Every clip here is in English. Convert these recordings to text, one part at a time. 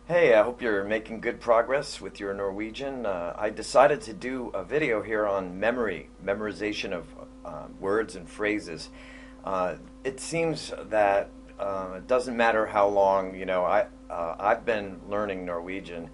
Hey, I hope you're making good progress with your Norwegian. I decided to do a video here on memorization of words and phrases. It seems that it doesn't matter how long, I've been learning Norwegian.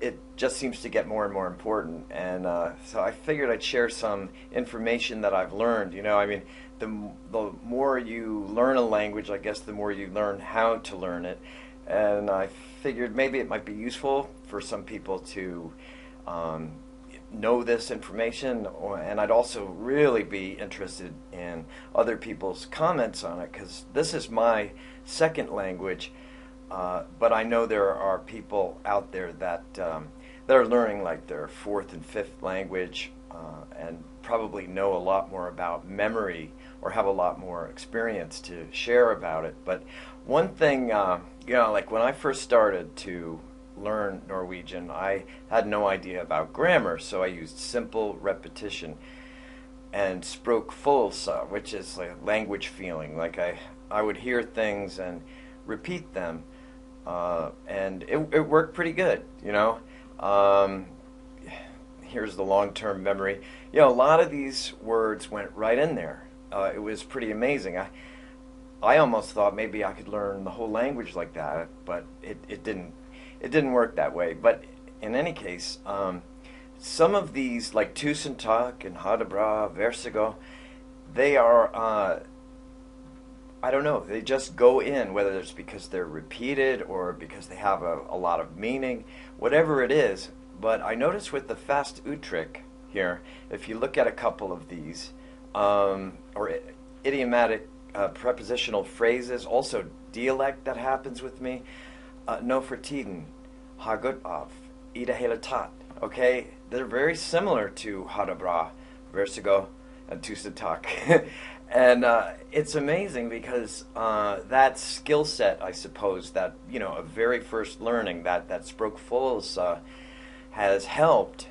It just seems to get more and more important, and so I figured I'd share some information that I've learned. The more you learn a language, I guess the more you learn how to learn it, and I figured maybe it might be useful for some people to um, know this information, and I'd also really be interested in other people's comments on it because this is my second language, but I know there are people out there that are learning like their fourth and fifth language, and probably know a lot more about memory or have a lot more experience to share about it. But one thing, like when I first started to learn Norwegian, I had no idea about grammar, so I used simple repetition and språkfølelse, which is like language feeling. I would hear things and repeat them, and it worked pretty good. Um, Here's the long-term memory. A lot of these words went right in there. It was pretty amazing. I almost thought maybe I could learn the whole language like that, but it didn't work that way. But in any case, some of these like tusen tak and ha det bra, versigo, they are I don't know, they just go in, whether it's because they're repeated or because they have a lot of meaning, whatever it is. But I notice with the fast uttryck here, if you look at a couple of these, or idiomatic prepositional phrases, also dialect that happens with me, no for tiden, ha gut av, i det hele tatt. Okay, they're very similar to ha det bra, versigo, and tusen tak. And it's amazing because that skill set, I suppose, that, a very first learning, that språkfølelse has helped.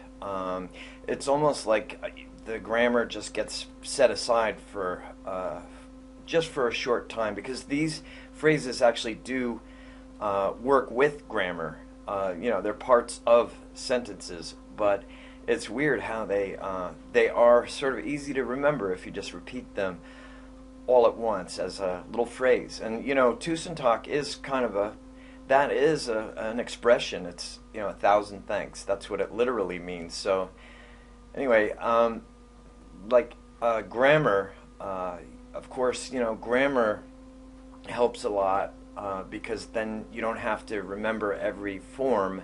It's almost like the grammar just gets set aside for just for a short time because these phrases actually do work with grammar. They're parts of sentences, but it's weird how they are sort of easy to remember if you just repeat them all at once as a little phrase. And tusen tak is kind of an expression. It's a thousand thanks. That's what it literally means. So anyway, grammar, of course, grammar helps a lot because then you don't have to remember every form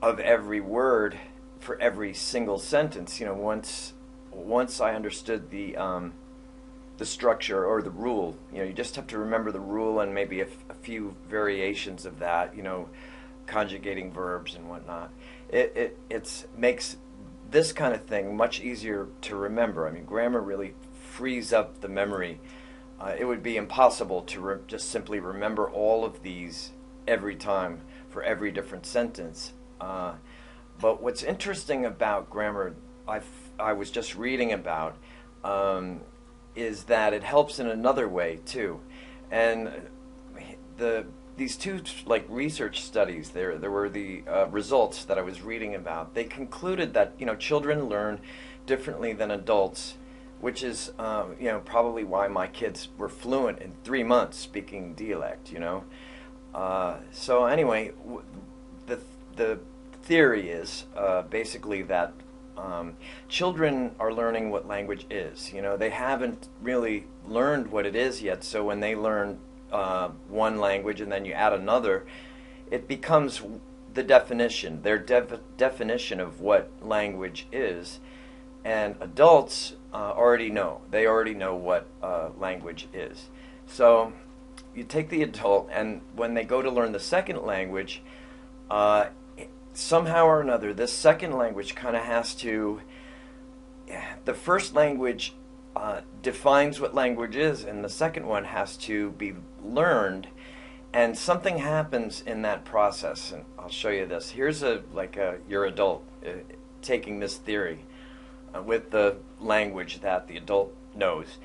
of every word for every single sentence. Once I understood the structure or the rule, you just have to remember the rule and maybe a few variations of that. Conjugating verbs and whatnot. It makes this kind of thing much easier to remember. I mean, grammar really frees up the memory. It would be impossible to just simply remember all of these every time for every different sentence. But what's interesting about grammar, I was just reading about, is that it helps in another way too. And these two research studies, there were the results that I was reading about. They concluded that children learn differently than adults, which is probably why my kids were fluent in 3 months speaking dialect. So anyway, the theory is basically that children are learning what language is. They haven't really learned what it is yet, so when they learn one language and then you add another, it becomes the definition, their definition of what language is. And adults already know. They already know what language is. So you take the adult, and when they go to learn the second language, somehow or another, this second language kind of has to. The first language defines what language is, and the second one has to be learned. And something happens in that process, and I'll show you this. Here's your adult taking this theory with the language that the adult knows.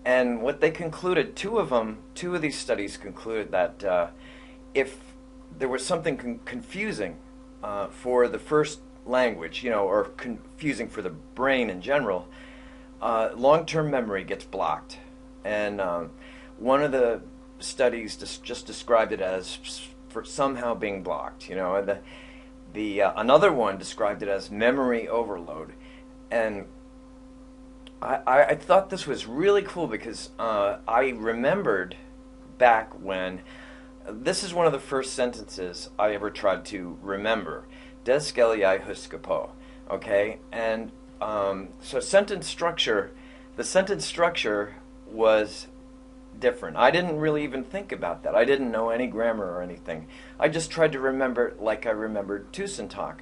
And what they concluded, two of these studies concluded that if there was something confusing for the first language, or confusing for the brain in general. Long-term memory gets blocked, and one of the studies just described it as for somehow being blocked. And the another one described it as memory overload, and I thought this was really cool because I remembered back when this is one of the first sentences I ever tried to remember. Des Skelliai Huskapo. Okay? And so the sentence structure was different. I didn't really even think about that. I didn't know any grammar or anything. I just tried to remember it like I remembered Tusentak.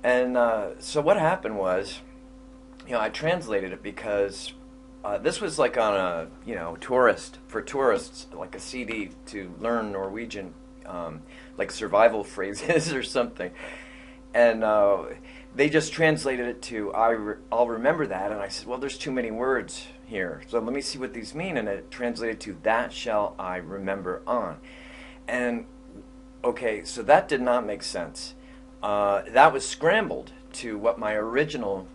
And so what happened was, I translated it because this was like on a, for tourists, like a CD to learn Norwegian, like survival phrases or something. And they just translated it to, I'll remember that. And I said, well, there's too many words here. So let me see what these mean. And it translated to, that shall I remember on. And, okay, so that did not make sense. That was scrambled to what my original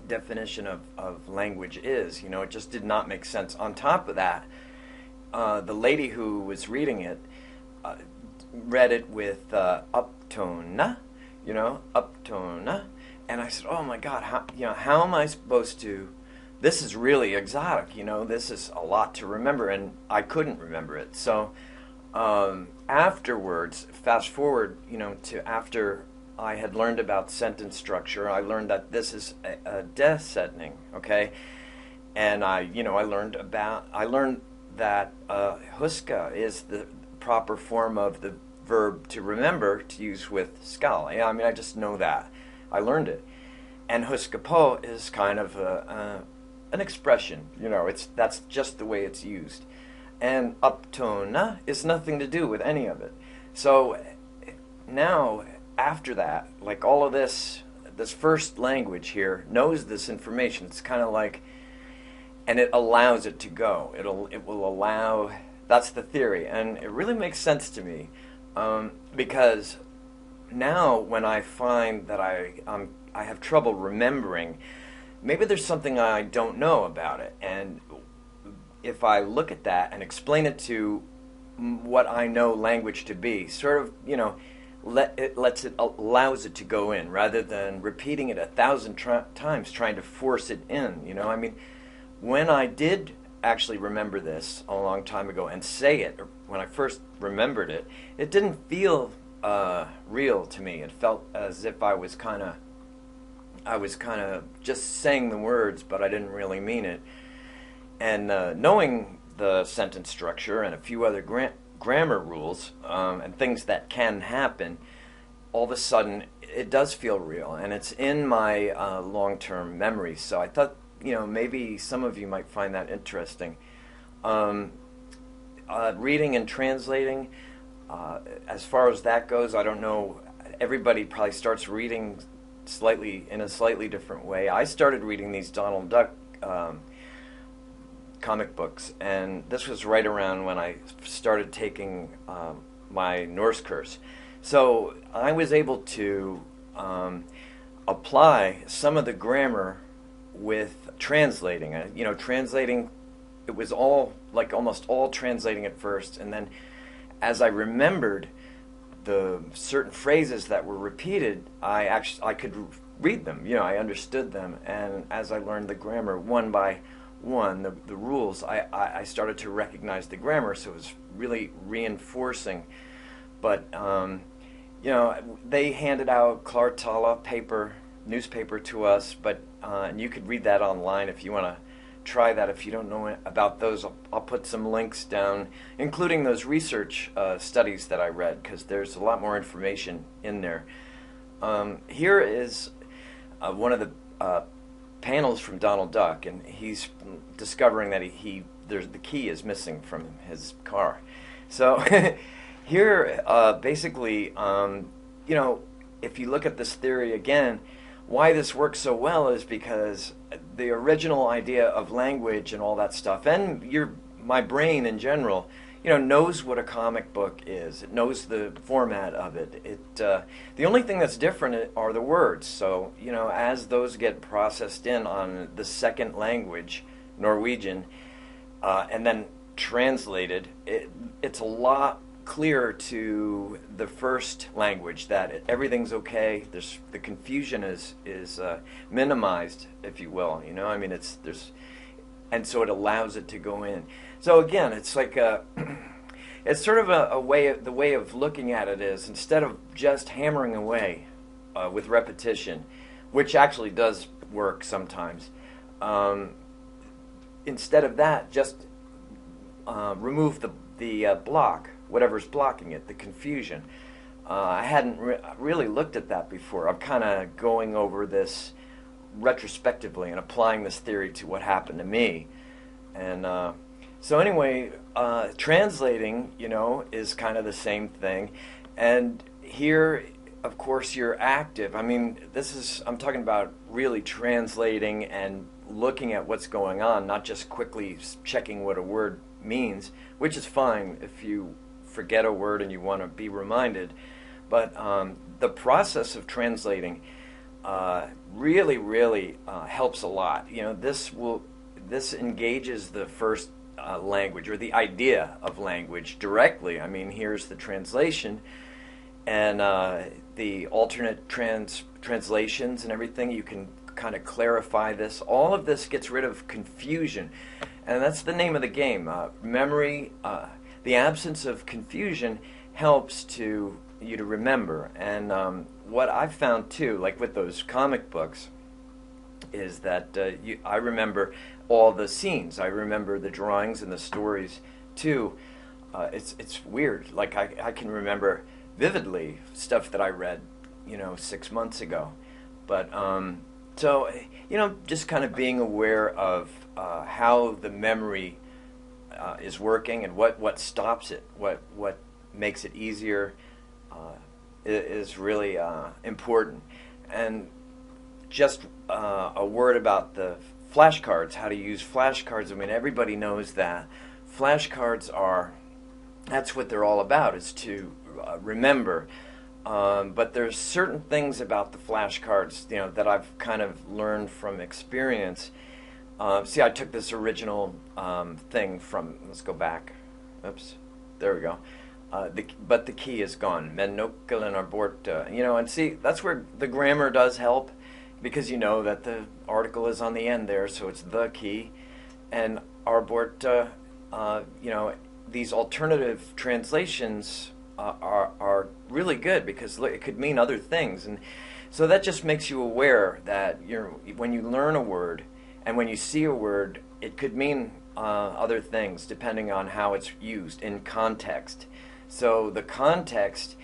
definition of language is. It just did not make sense. On top of that, the lady who was reading it read it with uptone, uptone, and I said, oh my God, how am I supposed to, this is really exotic, this is a lot to remember, and I couldn't remember it. So afterwards, fast forward, to after I had learned about sentence structure, I learned that this is a des setning, okay? And I learned that huska is the proper form of the verb to remember to use with skal. I just know that. I learned it. And huskapo is kind of an expression, that's just the way it's used. And uptona is nothing to do with any of it. So now, after that, like all of this first language here knows this information. It's kind of like, and it allows it to go. It will allow, that's the theory. And it really makes sense to me, because now when I find that I have trouble remembering, maybe there's something I don't know about it. And if I look at that and explain it to what I know language to be, sort of, allows it to go in rather than repeating it 1,000 times trying to force it in. When I did actually remember this a long time ago and say it, or when I first remembered it, it didn't feel real to me. It felt as if I was kind of just saying the words, but I didn't really mean it. And knowing the sentence structure and a few other grammar rules and things that can happen, all of a sudden it does feel real, and it's in my long-term memory. So I thought, maybe some of you might find that interesting. Reading and translating, as far as that goes, I don't know. Everybody probably starts reading in a slightly different way. I started reading these Donald Duck comic books, and this was right around when I started taking my Norse course. So I was able to apply some of the grammar with translating. Translating, it was all, like almost all translating at first, and then as I remembered the certain phrases that were repeated, I could read them. I understood them, and as I learned the grammar one by one, the rules, I started to recognize the grammar, so it was really reinforcing. But they handed out Klartala newspaper to us, but and you could read that online if you want to try that. If you don't know about those, I'll put some links down, including those research studies that I read, because there's a lot more information in there. Here is one of the panels from Donald Duck, and he's discovering that the key is missing from his car. So here, basically, if you look at this theory again, why this works so well is because the original idea of language and all that stuff, and my brain in general, knows what a comic book is. It knows the format of it. The only thing that's different are the words. So, as those get processed in on the second language, Norwegian, and then translated, it's a lot clearer to the first language that everything's okay. The confusion is minimized, if you will. I mean, and so it allows it to go in. So again, it's like it's sort of the way of looking at it is, instead of just hammering away with repetition, which actually does work sometimes, instead of that, just remove the block, whatever's blocking it, the confusion. I hadn't really looked at that before. I'm kind of going over this retrospectively and applying this theory to what happened to me. And so anyway, translating, is kind of the same thing. And here, of course, you're active. I mean, I'm talking about really translating and looking at what's going on, not just quickly checking what a word means, which is fine if you forget a word and you want to be reminded. But the process of translating really, really helps a lot. This engages the first language, or the idea of language, directly. I mean, here's the translation, and the alternate translations and everything. You can kind of clarify this. All of this gets rid of confusion, and that's the name of the game. Memory, the absence of confusion helps you to remember. And what I've found too, like with those comic books, is that I remember all the scenes. I remember the drawings and the stories too. It's weird. Like I can remember vividly stuff that I read, 6 months ago. But so just kind of being aware of how the memory is working, and what stops it, what makes it easier, is really important. And just a word about the flashcards, how to use flashcards. I mean, everybody knows that flashcards that's what they're all about, is to remember. But there's certain things about the flashcards, that I've kind of learned from experience. See, I took this original thing from, let's go back. Oops, there we go. But the key is gone. Men nokkelen er borte. And see, that's where the grammar does help, because that the article is on the end there, so it's the key. And er borte, these alternative translations are really good, because it could mean other things. And so that just makes you aware that when you learn a word, and when you see a word, it could mean other things depending on how it's used in context. So the context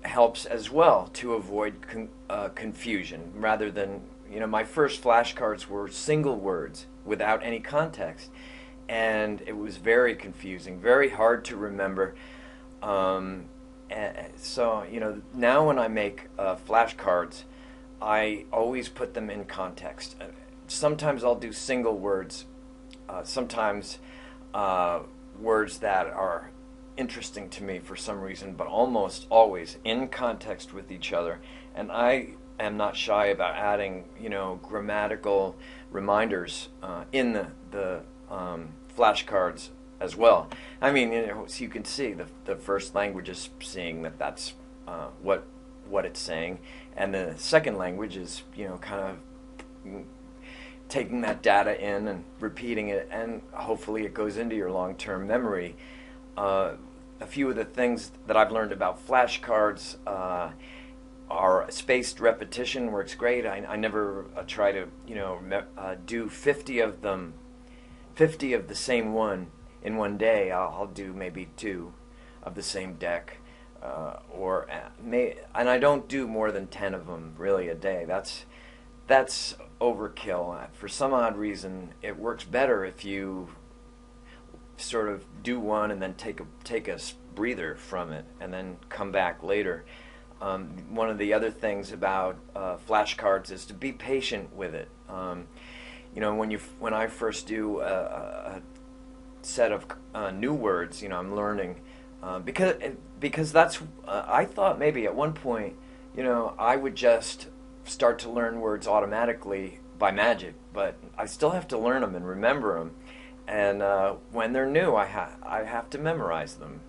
helps as well to avoid confusion, rather than, my first flashcards were single words without any context, and it was very confusing, very hard to remember. So now when I make flashcards, I always put them in context. Sometimes I'll do single words, sometimes words that are interesting to me for some reason, but almost always in context with each other. And I am not shy about adding, grammatical reminders in the flashcards as well. I mean, so you can see the first language is seeing that's what it's saying, and the second language is kind of taking that data in and repeating it, and hopefully it goes into your long-term memory. A few of the things that I've learned about flashcards are spaced repetition works great. I never try to do 50 of them, 50 of the same one in one day. I'll do maybe 2 of the same deck, and I don't do more than 10 of them really a day. That's overkill. For some odd reason, it works better if you sort of do one and then take a breather from it and then come back later. One of the other things about flashcards is to be patient with it. When I first do set of new words. I'm learning because that's I thought maybe at one point, I would just start to learn words automatically by magic, but I still have to learn them and remember them. And when they're new, I have to memorize them.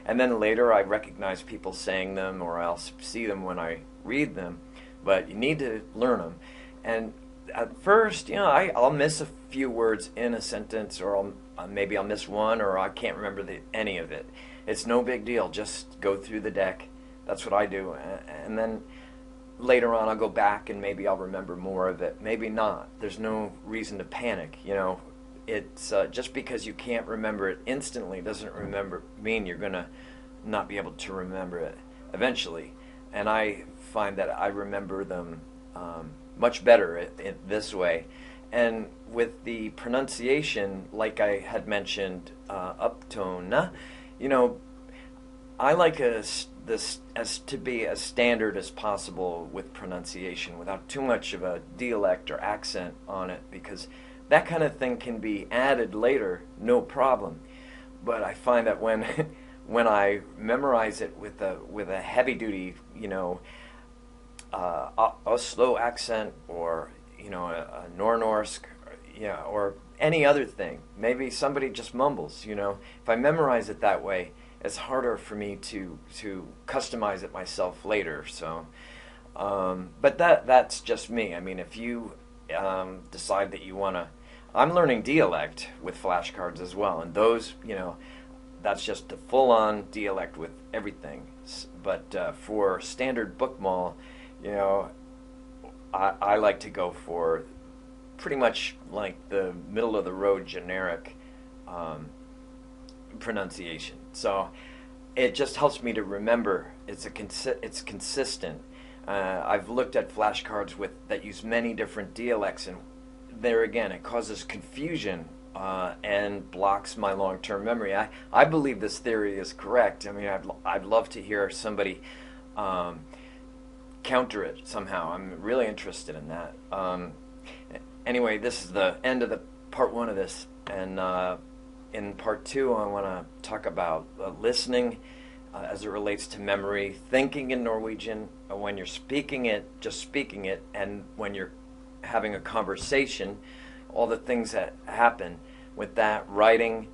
And then later I recognize people saying them, or I'll see them when I read them. But you need to learn them. And at first, I'll miss a few words in a sentence, or maybe I'll miss one, or I can't remember any of it. It's no big deal. Just go through the deck. That's what I do. And then later on I'll go back and maybe I'll remember more of it. Maybe not. There's no reason to panic. It's just because you can't remember it instantly doesn't mean you're going to not be able to remember it eventually. And I find that I remember them much better this way. And with the pronunciation, like I had mentioned, uptone, I like this as to be as standard as possible with pronunciation without too much of a dialect or accent on it, because that kind of thing can be added later, no problem. But I find that when when I memorize it with a heavy duty, a slow accent, or a Nornorsk, or any other thing, maybe somebody just mumbles. If I memorize it that way, it's harder for me to customize it myself later. So, but that's just me. I mean, if you decide that you want to, I'm learning dialect with flashcards as well, and those, that's just a full-on dialect with everything. But for standard bookmall, I like to go for pretty much like the middle of the road generic pronunciation. So it just helps me to remember. It's consistent. I've looked at flashcards that use many different dialects, and there again it causes confusion and blocks my long-term memory. I believe this theory is correct. I mean, I'd love to hear somebody counter it somehow. I'm really interested in that. Anyway, this is the end of the part one of this, and in part two I want to talk about listening as it relates to memory, thinking in Norwegian when you're speaking it, just speaking it, and when you're having a conversation, all the things that happen with that, writing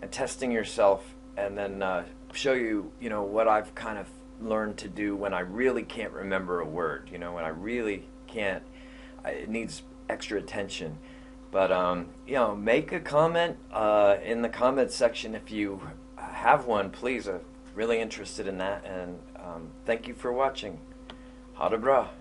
and testing yourself, and then show you, what I've kind of learned to do when I really can't remember a word, when I really can't, it needs extra attention. But, make a comment in the comment section if you have one, please. I'm really interested in that, and thank you for watching. Ha det bra.